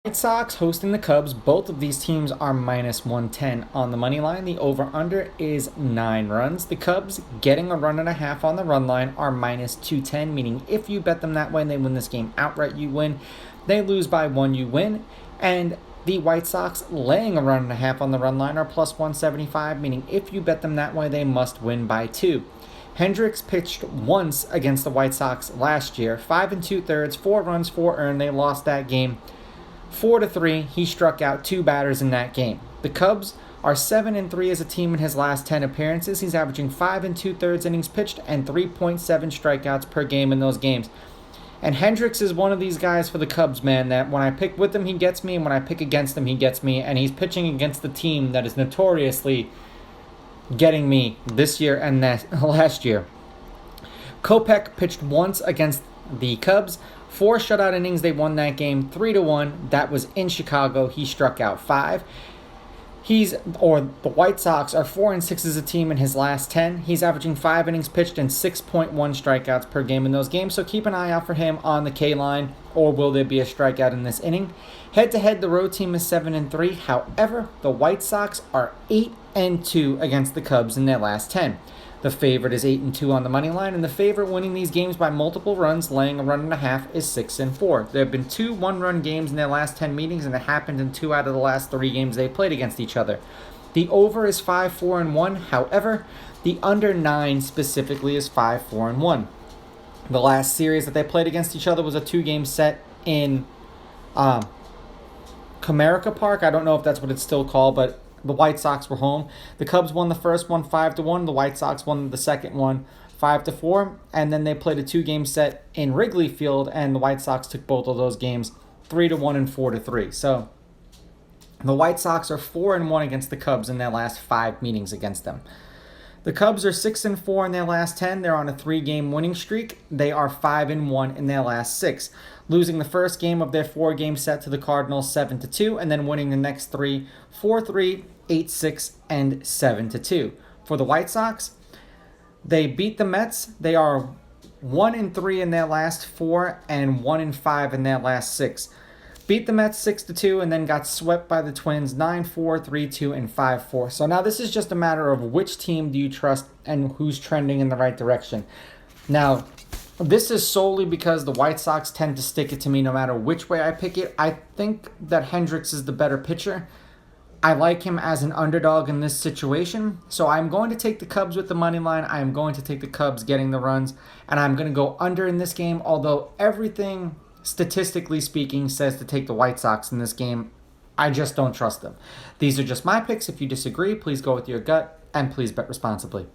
White Sox hosting the Cubs. Both of these teams are minus 110 on the money line. The over-under is 9 runs. The Cubs getting a run and a half on the run line are minus 210, meaning if you bet them that way and they win this game outright, you win. They lose by 1, you win. And the White Sox laying a run and a half on the run line are plus 175, meaning if you bet them that way, they must win by 2. Hendricks pitched once against the White Sox last year, 5 2/3, 4 runs, 4 earned. They lost that game 4-3. He struck out 2 batters in that game. The Cubs are 7-3 as a team in his last 10 appearances. He's averaging 5 2/3 innings pitched and 3.7 strikeouts per game in those games. And Hendricks is one of these guys for the Cubs, man, that when I pick with him, he gets me, and when I pick against him, he gets me. And he's pitching against the team that is notoriously getting me this year and last year. Kopech pitched once against the Cubs. 4 shutout innings. They won that game 3-1. That was in Chicago. He struck out 5. The White Sox are 4-6 as a team in his last 10. He's averaging 5 innings pitched and 6.1 strikeouts per game in those games. So keep an eye out for him on the K line, or will there be a strikeout in this inning? Head-to-head, the road team is 7-3. However, the White Sox are 8-2 against the Cubs in their last 10. The favorite is 8-2 on the money line, and the favorite winning these games by multiple runs, laying a run and a half, is 6-4. There have been 2 one-run games in their last 10 meetings, and it happened in 2 out of the last 3 games they played against each other. The over is 5-4-1. However, the under 9 specifically is 5-4-1. The last series that they played against each other was a 2-game set in Comerica Park. I don't know if that's what it's still called, but the White Sox were home. The Cubs won the first one 5-1. The White Sox won the second one 5-4. And then they played a 2-game set in Wrigley Field, and the White Sox took both of those games 3-1 and 4-3. So the White Sox are 4-1 against the Cubs in their last 5 meetings against them. The Cubs are 6-4 in their last 10. They're on a 3-game winning streak. They are 5-1 in their last 6. Losing the first game of their 4-game set to the Cardinals 7-2, and then winning the next 3, 4-3, 8-6, and 7-2. For the White Sox, they beat the Mets. They are 1-3 in their last 4 and 1-5 in their last 6. Beat the Mets 6-2 and then got swept by the Twins 9-4, 3-2, and 5-4. So now this is just a matter of which team do you trust and who's trending in the right direction. Now, this is solely because the White Sox tend to stick it to me no matter which way I pick it. I think that Hendricks is the better pitcher. I like him as an underdog in this situation. So I'm going to take the Cubs with the money line. I am going to take the Cubs getting the runs. And I'm going to go under in this game, although everything, statistically speaking, says to take the White Sox in this game. I just don't trust them. These are just my picks. If you disagree, please go with your gut, and please bet responsibly.